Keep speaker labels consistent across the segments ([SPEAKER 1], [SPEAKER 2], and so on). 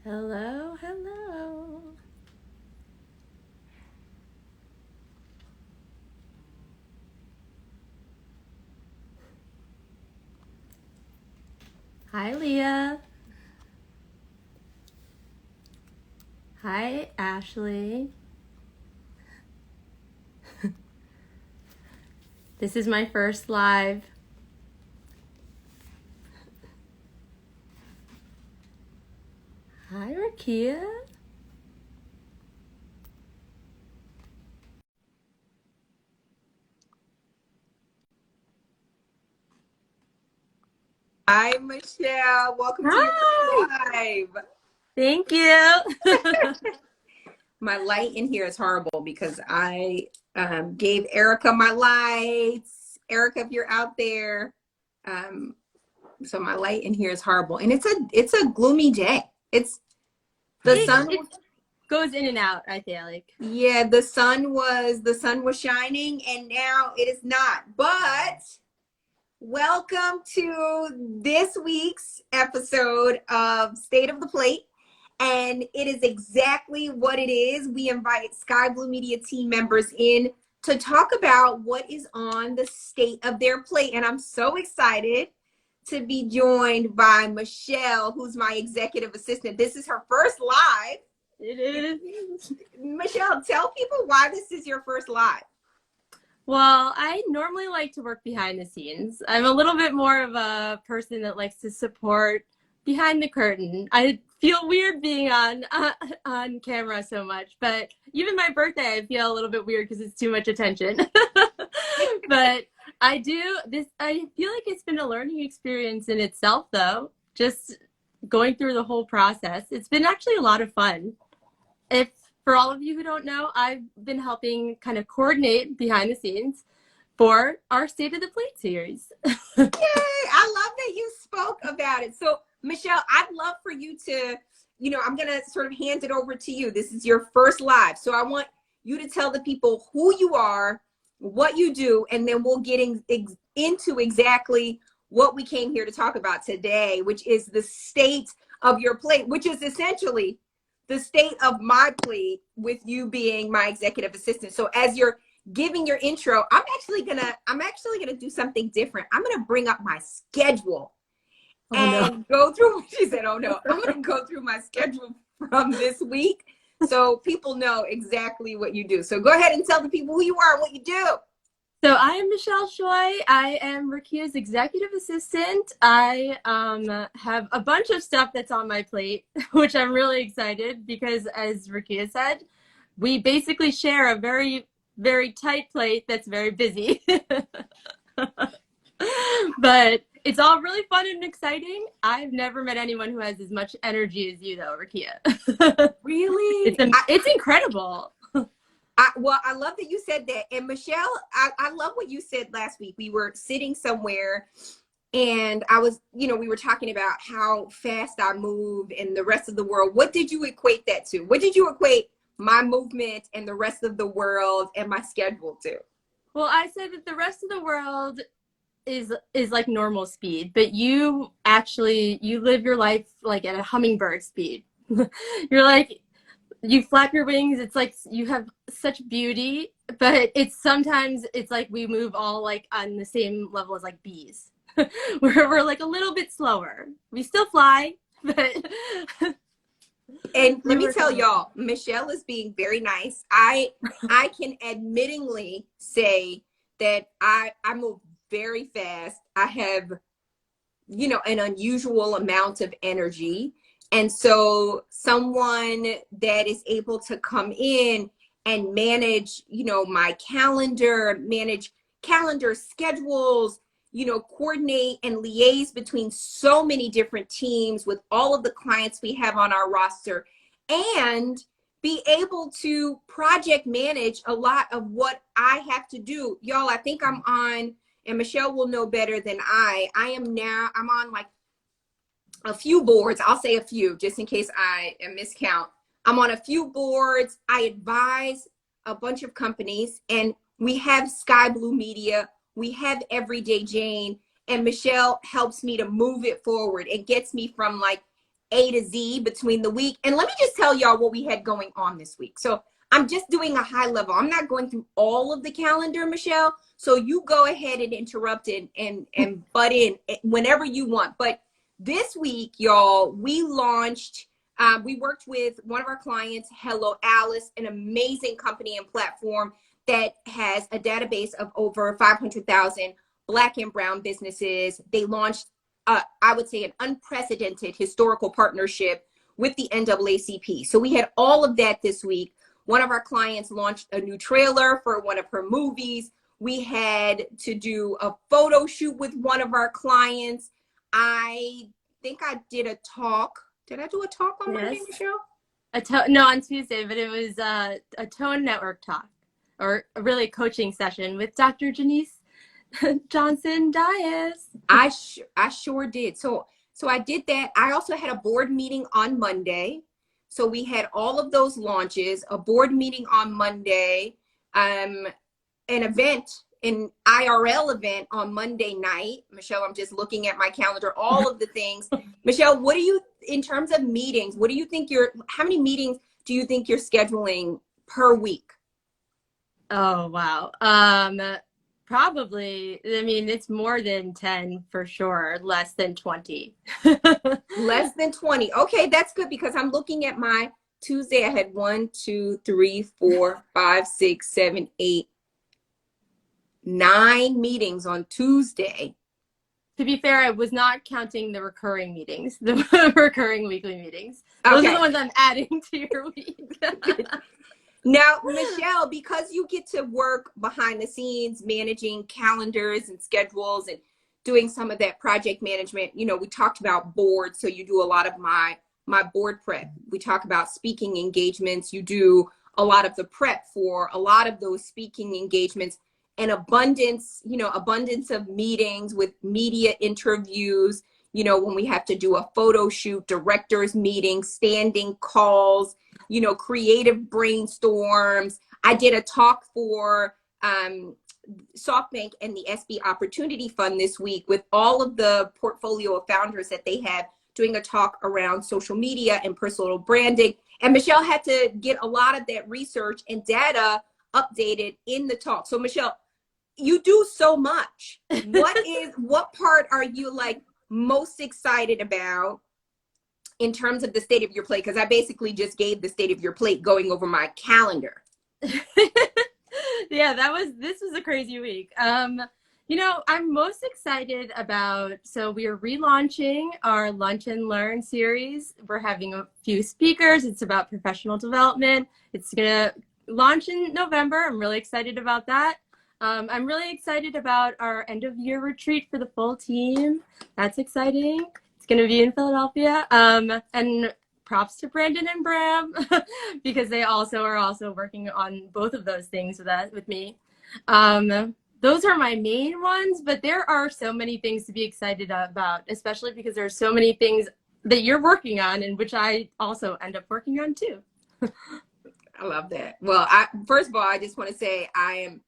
[SPEAKER 1] Hello, hello. Hi, Leah. Hi, Ashley. This is my first live. Hi, Rakia.
[SPEAKER 2] Hi, Michelle. Welcome to your
[SPEAKER 1] Hi.
[SPEAKER 2] first live.
[SPEAKER 1] Thank you.
[SPEAKER 2] My light in here is horrible because I gave Erica my lights. Erica, if you're out there, um, so my light in here is horrible, and it's a gloomy day. It's the sun.
[SPEAKER 1] It goes in and out, I feel like.
[SPEAKER 2] Yeah, the sun was shining, and now it is not. But welcome to this week's episode of State of the Plate. And it is exactly what it is. We invite Sky Blue Media team members in to talk about what is on the state of their plate. And I'm so excited to be joined by Michelle, who's my executive assistant. This is her first live.
[SPEAKER 1] It is.
[SPEAKER 2] Michelle, tell people why this is your first live.
[SPEAKER 1] Well, I normally like to work behind the scenes. I'm a little bit more of a person that likes to support behind the curtain. I feel weird being on camera so much, but even my birthday, I feel a little bit weird because it's too much attention. But I do this. I feel like it's been a learning experience in itself, though. Just going through the whole process, it's been actually a lot of fun. If for all of you who don't know, I've been helping kind of coordinate behind the scenes for our State of the Plate series.
[SPEAKER 2] Yay! I love that you spoke about it. So, Michelle, I'd love for you to, I'm going to sort of hand it over to you. This is your first live. So I want you to tell the people who you are, what you do, and then we'll get into exactly what we came here to talk about today, which is the state of your plate, which is essentially the state of my plate with you being my executive assistant. So as you're giving your intro, I'm actually gonna do something different. I'm gonna bring up my schedule
[SPEAKER 1] Oh no.
[SPEAKER 2] and go through. She said, "Oh no, I'm gonna go through my schedule from this week, so people know exactly what you do." So go ahead and tell the people who you are and what you do.
[SPEAKER 1] So I am Michelle Choi. I am Rakia's executive assistant. I have a bunch of stuff that's on my plate, which I'm really excited because, as Rakia said, we basically share a very, very tight plate that's very busy. But it's all really fun and exciting. I've never met anyone who has as much energy as you, though, Rakia.
[SPEAKER 2] Really?
[SPEAKER 1] It's incredible.
[SPEAKER 2] Well, I love that you said that. And Michelle, I love what you said last week. We were sitting somewhere and we were talking about how fast I move and the rest of the world. What did you equate that to? What did you equate my movement and the rest of the world and my schedule to?
[SPEAKER 1] Well, I said that the rest of the world is like normal speed, but you live your life like at a hummingbird speed. You're like you flap your wings, it's like you have such beauty, but it's like we move all like on the same level as like bees. We're like a little bit slower. We still fly, but
[SPEAKER 2] And
[SPEAKER 1] we
[SPEAKER 2] let me
[SPEAKER 1] work
[SPEAKER 2] tell
[SPEAKER 1] on
[SPEAKER 2] y'all, Michelle is being very nice. I can admittingly say that I move very fast. I have, an unusual amount of energy. And so someone that is able to come in and manage, my calendar, manage calendar schedules, coordinate and liaise between so many different teams with all of the clients we have on our roster, and be able to project manage a lot of what I have to do. Y'all, I think I'm on, and Michelle will know better than I'm on like a few boards. I'll say a few just in case I miscount. I'm on a few boards. I advise a bunch of companies, and we have Sky Blue Media, we have Everyday Jane, and Michelle helps me to move it forward. It gets me from like A to Z between the week. And let me just tell y'all what we had going on this week. So I'm just doing a high level. I'm not going through all of the calendar, Michelle. So you go ahead and interrupt and butt in whenever you want. But this week, y'all, we launched, we worked with one of our clients, Hello Alice, an amazing company and platform that has a database of over 500,000 Black and Brown businesses. They launched, I would say, an unprecedented historical partnership with the NAACP. So we had all of that this week. One of our clients launched a new trailer for one of her movies. We had to do a photo shoot with one of our clients. I think I did a talk. Did I do a talk on Monday,
[SPEAKER 1] Yes.
[SPEAKER 2] Michelle?
[SPEAKER 1] No, on Tuesday, but it was a Tone Network talk, or a really coaching session with Dr. Janice Johnson Dias.
[SPEAKER 2] I sure did. So I did that. I also had a board meeting on Monday. So we had all of those launches, a board meeting on Monday, an event, an IRL event on Monday night. Michelle, I'm just looking at my calendar, all of the things. Michelle, what do you, in terms of meetings, what do you think how many meetings do you think you're scheduling per week?
[SPEAKER 1] Oh, wow. Probably, I mean, it's more than 10 for sure, less than 20.
[SPEAKER 2] Less than 20. Okay, that's good because I'm looking at my Tuesday. I had 1, 2, 3, 4, 5, 6, 7, 8, 9 meetings on Tuesday.
[SPEAKER 1] To be fair, I was not counting the recurring meetings, the recurring weekly meetings. Those are the
[SPEAKER 2] Okay.
[SPEAKER 1] ones I'm adding to your week.
[SPEAKER 2] Now, Michelle, because you get to work behind the scenes, managing calendars and schedules and doing some of that project management, you know, we talked about boards. So you do a lot of my board prep. We talk about speaking engagements. You do a lot of the prep for a lot of those speaking engagements, and abundance of meetings with media interviews, you know, when we have to do a photo shoot, directors meetings, standing calls, you know, creative brainstorms. I did a talk for SoftBank and the SB Opportunity Fund this week with all of the portfolio of founders that they have, doing a talk around social media and personal branding. And Michelle had to get a lot of that research and data updated in the talk. So Michelle, you do so much. What part are you like most excited about in terms of the state of your plate? Because I basically just gave the state of your plate going over my calendar.
[SPEAKER 1] Yeah, this was a crazy week. You know, I'm most excited about, so we are relaunching our Lunch and Learn series. We're having a few speakers. It's about professional development. It's gonna launch in November. I'm really excited about that. I'm really excited about our end of year retreat for the full team. That's exciting. It's going to be in Philadelphia. And props to Brandon and Bram because they are also working on both of those things with me. Those are my main ones, but there are so many things to be excited about, especially because there are so many things that you're working on and which I also end up working on too.
[SPEAKER 2] I love that. Well, first of all, I just want to say I am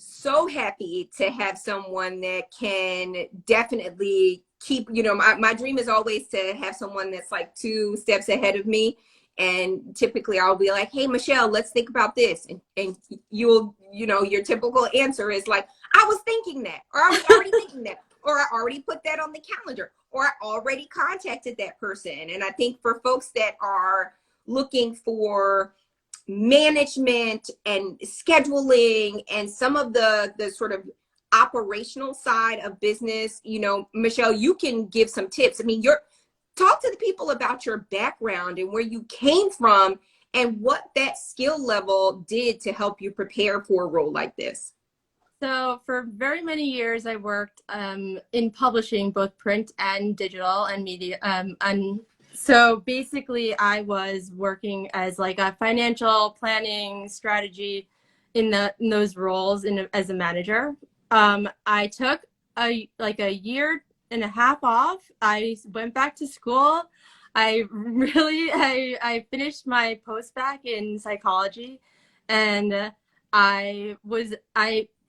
[SPEAKER 2] so happy to have someone that can definitely keep, you know, my dream is always to have someone that's like 2 steps ahead of me. And typically I'll be like, hey, Michelle, let's think about this. And you'll, you know, your typical answer is like, I was thinking that, or I was already thinking that, or I already put that on the calendar, or I already contacted that person. And I think for folks that are looking for management and scheduling and some of the sort of operational side of business, you know, Michelle, you can give some tips. I mean, talk to the people about your background and where you came from and what that skill level did to help you prepare for a role like this.
[SPEAKER 1] So for very many years, I worked in publishing, both print and digital and media. And so basically, I was working as like a financial planning strategy in those roles as a manager. I took a year and a half off. I went back to school. I finished my post-bac in psychology, and I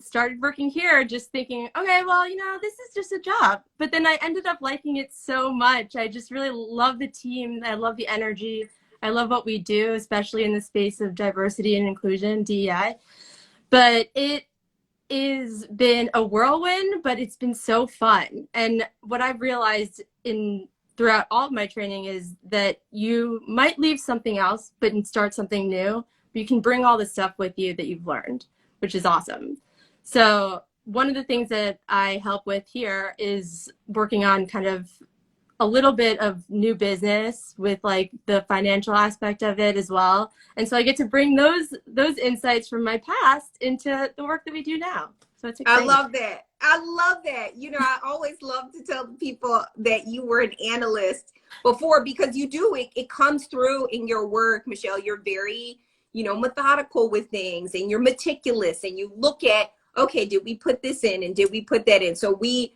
[SPEAKER 1] started working here just thinking, okay, well, this is just a job. But then I ended up liking it so much. I just really love the team. I love the energy. I love what we do, especially in the space of diversity and inclusion, DEI. But it has been a whirlwind, but it's been so fun. And what I've realized throughout all of my training is that you might leave something else, but start something new. You can bring all the stuff with you that you've learned, which is awesome. So one of the things that I help with here is working on kind of a little bit of new business with like the financial aspect of it as well. And so I get to bring those insights from my past into the work that we do now. So it's exciting.
[SPEAKER 2] I love that. I love that. I always love to tell people that you were an analyst before, because you do it comes through in your work, Michelle. You're very, methodical with things, and you're meticulous, and you look at, okay, did we put this in and did we put that in? So we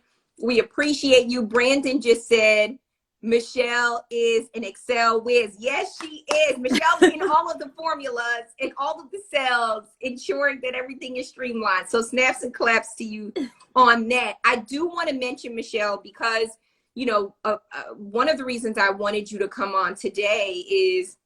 [SPEAKER 2] appreciate you. Brandon just said Michelle is an Excel whiz. Yes, she is. Michelle's in all of the formulas and all of the cells, ensuring that everything is streamlined. So snaps and claps to you on that. I do want to mention, Michelle, because, one of the reasons I wanted you to come on today is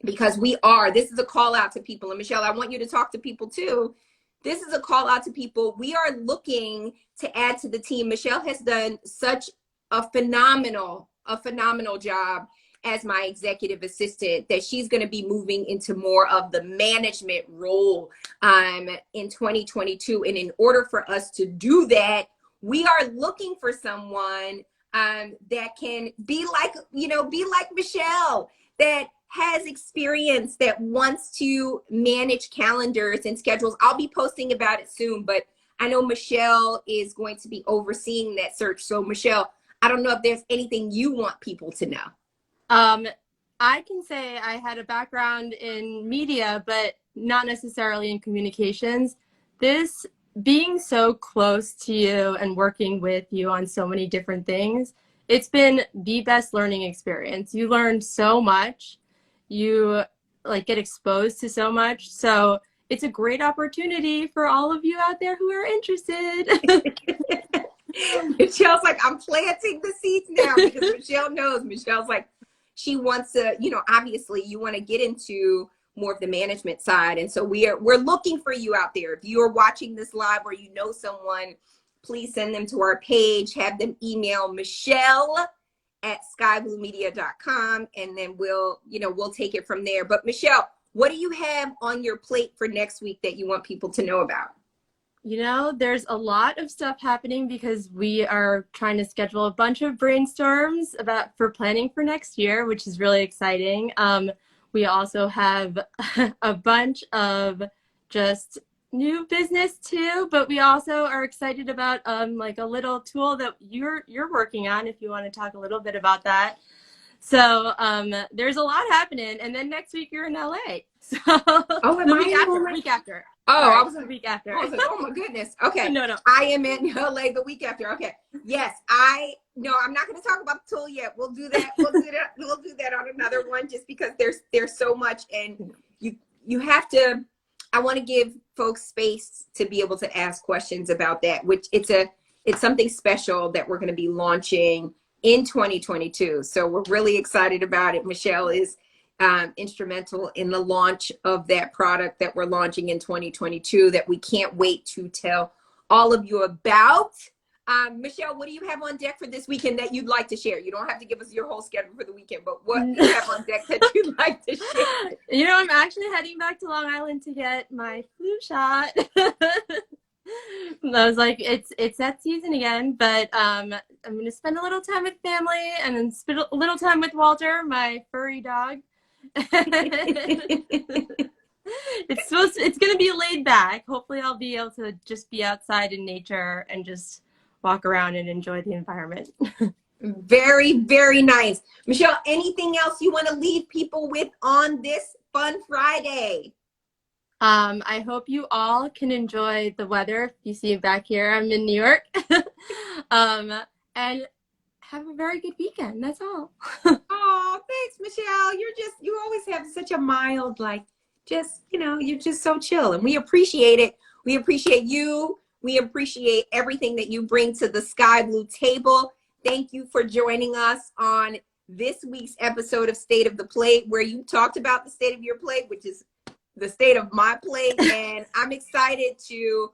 [SPEAKER 2] because this is a call out to people. And Michelle, I want you to talk to people too. This is a call out to people. We are looking to add to the team. Michelle has done such a phenomenal job as my executive assistant that she's going to be moving into more of the management role in 2022. And in order for us to do that, we are looking for someone that can be like Michelle, that has experience, that wants to manage calendars and schedules. I'll be posting about it soon, but I know Michelle is going to be overseeing that search. So Michelle, I don't know if there's anything you want people to know.
[SPEAKER 1] I can say I had a background in media, but not necessarily in communications. This being so close to you and working with you on so many different things, it's been the best learning experience. You learn so much. You get exposed to so much. So it's a great opportunity for all of you out there who are interested.
[SPEAKER 2] Michelle's like, I'm planting the seeds now, because Michelle knows. Michelle's like, she wants to, obviously you want to get into more of the management side. And so we're looking for you out there. If you are watching this live or you know someone, please send them to our page, have them email Michelle@skybluemedia.com, and then we'll take it from there. But Michelle, what do you have on your plate for next week that you want people to know about?
[SPEAKER 1] There's a lot of stuff happening because we are trying to schedule a bunch of brainstorms for planning for next year, which is really exciting. We also have a bunch of just new business too, but we also are excited about a little tool that you're working on, if you want to talk a little bit about that. So there's a lot happening, and then next week you're in LA. So week after.
[SPEAKER 2] Oh,
[SPEAKER 1] sorry,
[SPEAKER 2] I was
[SPEAKER 1] the week after.
[SPEAKER 2] I was like, oh my goodness. Okay.
[SPEAKER 1] No.
[SPEAKER 2] I am in LA the week after. Okay. Yes. I'm not going to talk about the tool yet. We'll do that. We'll do that on another one, just because there's so much, and you have to. I want to give folks space to be able to ask questions about that, which it's something special that we're going to be launching in 2022. So we're really excited about it. Michelle is instrumental in the launch of that product that we're launching in 2022 that we can't wait to tell all of you about. Michelle, what do you have on deck for this weekend that you'd like to share? You don't have to give us your whole schedule for the weekend, but what do you have on deck that you'd like to share?
[SPEAKER 1] I'm actually heading back to Long Island to get my flu shot. I was like, it's that season again, but I'm going to spend a little time with family and then spend a little time with Walter, my furry dog. It's going to be laid back. Hopefully I'll be able to just be outside in nature and just walk around and enjoy the environment.
[SPEAKER 2] Very, very nice. Michelle, anything else you want to leave people with on this Fun Friday?
[SPEAKER 1] I hope you all can enjoy the weather. If you see it back here, I'm in New York. And have a very good weekend. That's all.
[SPEAKER 2] Oh, thanks, Michelle. You always have such a mild, you're just so chill, and we appreciate it. We appreciate you. We appreciate everything that you bring to the Sky Blue table. Thank you for joining us on this week's episode of State of the Plate, where you talked about the state of your plate, which is the state of my plate. And I'm excited to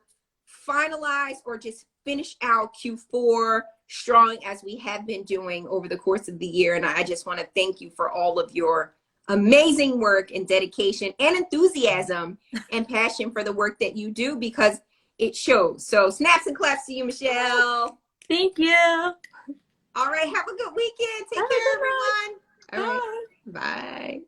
[SPEAKER 2] finalize or just finish out Q4 strong as we have been doing over the course of the year. And I just want to thank you for all of your amazing work and dedication and enthusiasm and passion for the work that you do, because it shows. So snaps and claps to you, Michelle.
[SPEAKER 1] Thank you.
[SPEAKER 2] All right. Have a good weekend. Take care, everyone. All right. Bye.